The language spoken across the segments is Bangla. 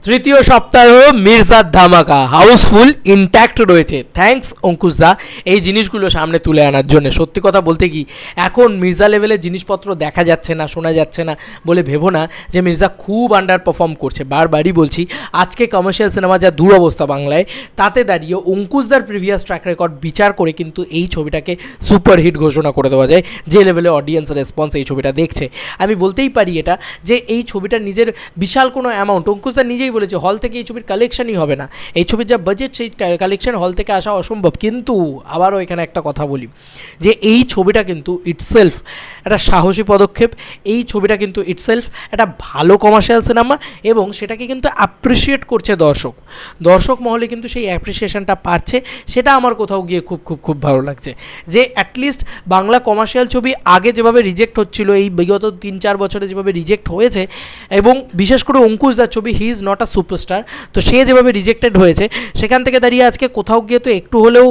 তৃতীয় সপ্তাহ মির্জার ধামাকা হাউসফুল ইনট্যাক্ট রয়েছে। থ্যাঙ্কস অঙ্কুশদা এই জিনিসগুলো সামনে তুলে আনার জন্য। সত্যি কথা বলতে কি এখন মির্জা লেভেলের জিনিসপত্র দেখা যাচ্ছে না, শোনা যাচ্ছে না বলে ভেবো না যে মির্জা খুব আন্ডার পারফর্ম করছে। বারবারই বলছি, আজকে কমার্শিয়াল সিনেমা যা দুরবস্থা বাংলায়, তাতে দাঁড়িয়ে অঙ্কুশদার প্রিভিয়াস ট্র্যাক রেকর্ড বিচার করে কিন্তু এই ছবিটাকে সুপারহিট ঘোষণা করে দেওয়া যায়, যে লেভেলে অডিয়েন্স রেসপন্স এই ছবিটা দেখছে। আমি বলতেই পারি এটা যে এই ছবিটার নিজের বিশাল কোনো অ্যামাউন্ট, অঙ্কুশদা নিজেই বলেছে হল থেকে এই ছবির কালেকশনই হবে না, এই ছবির যা বাজেট সেই কালেকশন হল থেকে আসা অসম্ভব। কিন্তু আবারও এখানে একটা কথা বলি যে এই ছবিটা কিন্তু ইটসেলফ একটা সাহসী পদক্ষেপ, এই ছবিটা কিন্তু ইটসেলফ একটা ভালো কমার্শিয়াল সিনেমা এবং সেটাকে কিন্তু অ্যাপ্রিসিয়েট করছে দর্শক মহলে কিন্তু সেই অ্যাপ্রিসিয়েশনটা পাচ্ছে। সেটা আমার কোথাও গিয়ে খুব খুব খুব ভালো লাগছে যে অ্যাটলিস্ট বাংলা কমার্শিয়াল ছবি আগে যেভাবে রিজেক্ট হচ্ছিল, এই বিগত 3-4 বছরে যেভাবে রিজেক্ট হয়েছে, এবং বিশেষ করে অঙ্কুশদার ছবি he is not a superstar, তো সে যেভাবে রিজেক্টেড হয়েছে সেখান থেকে দাঁড়িয়ে আজকে কোথাও গিয়ে তো একটু হলেও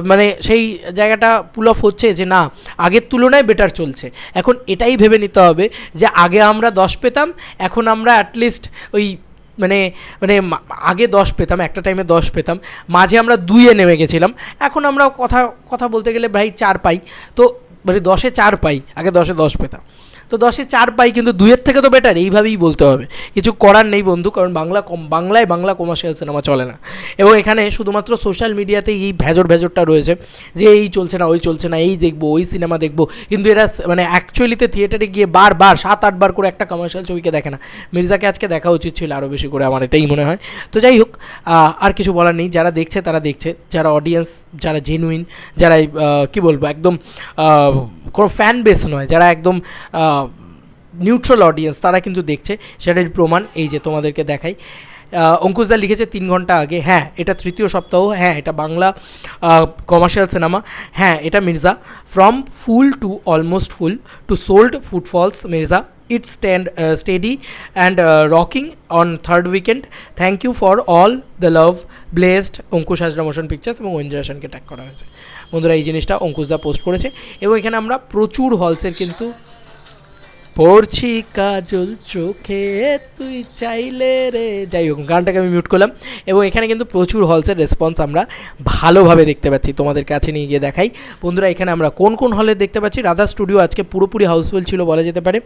মানে সেই জায়গাটা পুল অফ হচ্ছে যে না, আগের তুলনায় বেটার চলছে। এখন এটাই ভেবে নিতে হবে যে আগে আমরা 10 পেতাম, এখন আমরা অ্যাটলিস্ট ওই মানে মানে আগে 10 পেতাম, একটা টাইমে 10 পেতাম, মাঝে আমরা 2-এ নেমে গেছিলাম, এখন আমরা কথা বলতে গেলে ভাই 4 পাই। তো মানে 10-এ 4 পাই, আগে 10-এ 10 পেতাম, তো 10-এ 4 পাই, কিন্তু 2-এর থেকে তো বেটার, এইভাবেই বলতে হবে। কিছু করার নেই বন্ধু, কারণ বাংলায় বাংলা কমার্শিয়াল সিনেমা চলে না। এবং এখানে শুধুমাত্র সোশ্যাল মিডিয়াতেই এই ভেজরটা রয়েছে যে এই চলছে না, ওই চলছে না, এই দেখবো, ওই সিনেমা দেখবো, কিন্তু এরা মানে অ্যাকচুয়ালিতে থিয়েটারে গিয়ে বারবার 7-8 বার করে একটা কমার্শিয়াল ছবিকে দেখে না। মির্জাকে আজকে দেখা উচিত ছিল আরও বেশি করে, আমার এটাই মনে হয়। তো যাই হোক, আর কিছু বলার নেই, যারা দেখছে তারা দেখছে, যারা অডিয়েন্স, যারা জেনুইন, যারা কী বলবো একদম কোনো ফ্যান বেস নয়, যারা একদম নিউট্রাল অডিয়েন্স, তারা কিন্তু দেখছে। সেটার প্রমাণ এই যে তোমাদেরকে দেখাই। অঙ্কুশদা লিখেছে 3 ঘন্টা আগে, হ্যাঁ এটা তৃতীয় সপ্তাহ, হ্যাঁ এটা বাংলা কমার্শিয়াল সিনেমা, হ্যাঁ এটা Mirza, from full to almost full to sold footfalls Mirza, it's steady and rocking on third weekend, thank you for all the love, blessed Ankush Hazra motion pictures, এবং ওয়েঞ্জাশনকে ট্যাগ করা হয়েছে। বন্ধুরা এই জিনিসটা অঙ্কুশদা পোস্ট করেছে, এবং এখানে আমরা প্রচুর হলসের কিন্তু পড়ছি কাজল চোখে তুই চাইলে রে, যাই হোক গানটাকে আমি মিউট করলাম। এবং এখানে কিন্তু প্রচুর হলসের রেসপন্স আমরা ভালোভাবে দেখতে পাচ্ছি, তোমাদের কাছে নিয়ে গিয়ে দেখাই। বন্ধুরা এখানে আমরা কোন কোন হলে দেখতে পাচ্ছি, রাধা স্টুডিও আজকে পুরোপুরি হাউসফুল ছিল বলা যেতে পারে।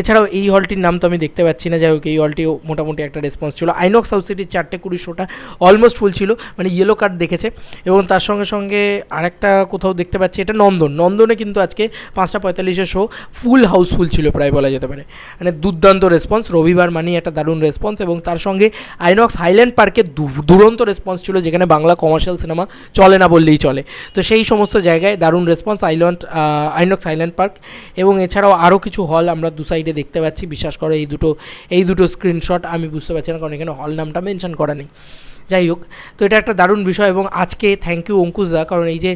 এছাড়াও এই হলটির নাম তো আমি দেখতে পাচ্ছি না, যাই হোক এই হলটিও মোটামুটি একটা রেসপন্স ছিল। আইনক্স সাউথ সিটির 4:20 শোটা অলমোস্ট ফুল ছিল, মানে ইয়েলো কার্ড দেখেছে। এবং তার সঙ্গে সঙ্গে আরেকটা কোথাও দেখতে পাচ্ছি, এটা নন্দনে কিন্তু আজকে 5:45 শো ফুল হাউসফুল ছিল প্রায় বলা যেতে পারে, মানে দুর্দান্ত রেসপন্স। রবিবার মানেই একটা দারুণ রেসপন্স, এবং তার সঙ্গে আইনক্স হাইল্যান্ড পার্কে দুরন্ত রেসপন্স ছিল, যেখানে বাংলা কমার্শিয়াল সিনেমা চলে না বললেই চলে। তো সেই সমস্ত জায়গায় দারুণ রেসপন্স আইনক্স হাইল্যান্ড পার্ক। এবং এছাড়াও আরও কিছু হল আমরা দু সাইডে দেখতে পাচ্ছি। বিশ্বাস করো এই দুটো স্ক্রিনশট আমি বুঝতে পারছি না, কারণ এখানে হল নামটা মেনশন করা নেই। যাই হোক, তো এটা একটা দারুণ বিষয়। এবং আজকে থ্যাংক ইউ অঙ্কুশদা, কারণ এই যে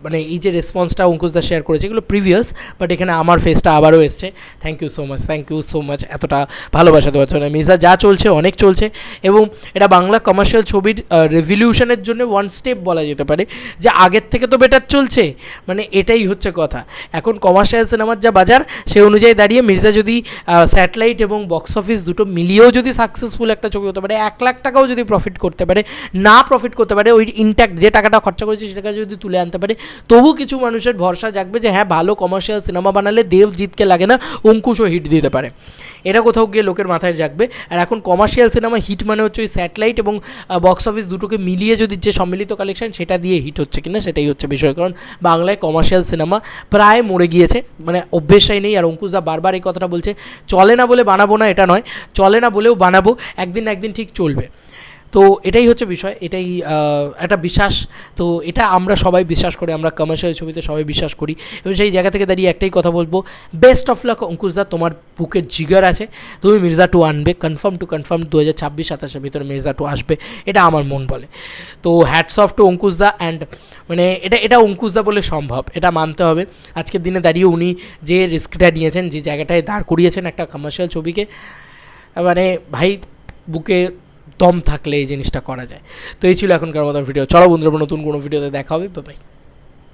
মানে এই যে রেসপন্সটা অঙ্কুশদা শেয়ার করেছে, এগুলো প্রিভিয়াস, বাট এখানে আমার ফেসটা আবারও এসছে। থ্যাংক ইউ সো মাচ এতটা ভালোবাসা দেওয়ার জন্য। মির্জা যা চলছে অনেক চলছে, এবং এটা বাংলা কমার্শিয়াল ছবির রেভলিউশনের জন্য ওয়ান স্টেপ বলা যেতে পারে, যে আগের থেকে তো বেটার চলছে, মানে এটাই হচ্ছে কথা। এখন কমার্শিয়াল সিনেমার যা বাজার, সে অনুযায়ী দাঁড়িয়ে মির্জা যদি স্যাটেলাইট এবং বক্স অফিস দুটো মিলিয়েও যদি সাকসেসফুল একটা ছবি হতে পারে, 1 লাখ টাকাও যদি প্রফিট করতে পারে, না প্রফিট করতে পারে, ওই ইনট্যাক্ট যে টাকাটা খরচা করেছে সেটাকে যদি তুলে আনতে পারে, তবু কিছু মানুষের ভরসা জাগবে যে হ্যাঁ ভালো কমার্শিয়াল সিনেমা বানালে দেবজিৎকে লাগে না, অঙ্কুশও হিট দিতে পারে। এটা কোথাও গিয়ে লোকের মাথায় জাগবে। আর এখন কমার্শিয়াল সিনেমা হিট মানে হচ্ছে ওই স্যাটেলাইট এবং বক্স অফিস দুটোকে মিলিয়ে যদি যে সম্মিলিত কালেকশন সেটা দিয়ে হিট হচ্ছে কিনা, সেটাই হচ্ছে বিষয়। কারণ বাংলায় কমার্শিয়াল সিনেমা প্রায় মরে গিয়েছে, মানে অভ্যেসটাই নেই। আর অঙ্কুশদা বারবার এই কথাটা বলছে, চলে না বলে বানাবো না এটা নয়, চলে না বলেও বানাবো, একদিন ঠিক চলবে। তো এটাই হচ্ছে বিষয়, এটাই একটা বিশ্বাস। তো এটা আমরা সবাই বিশ্বাস করি, আমরা কমার্শিয়াল ছবিতে সবাই বিশ্বাস করি। এবং সেই জায়গা থেকে দাঁড়িয়ে একটাই কথা বলবো, বেস্ট অফ লাক অঙ্কুশদা, তোমার বুকের জিগার আছে, তুমি মির্জা 2 আনবে, কনফার্ম 2026-27 ভিতরে মির্জা 2 আসবে, এটা আমার মন বলে। তো হ্যাটস অফ টু অঙ্কুশদা, অ্যান্ড মানে এটা অঙ্কুশদা বলে সম্ভব, এটা মানতে হবে। আজকের দিনে দাঁড়িয়ে উনি যে রিস্কটা নিয়েছেন, যে জায়গাটায় দাঁড় করিয়েছেন একটা কমার্শিয়াল ছবিকে, মানে ভাই বুকে দম থাকলে এই জিনিসটা করা যায়। তো এই ছিল এখনকার মতো ভিডিও। চলো বন্ধুরা, নতুন কোনো ভিডিওতে দেখা হবে, বাই।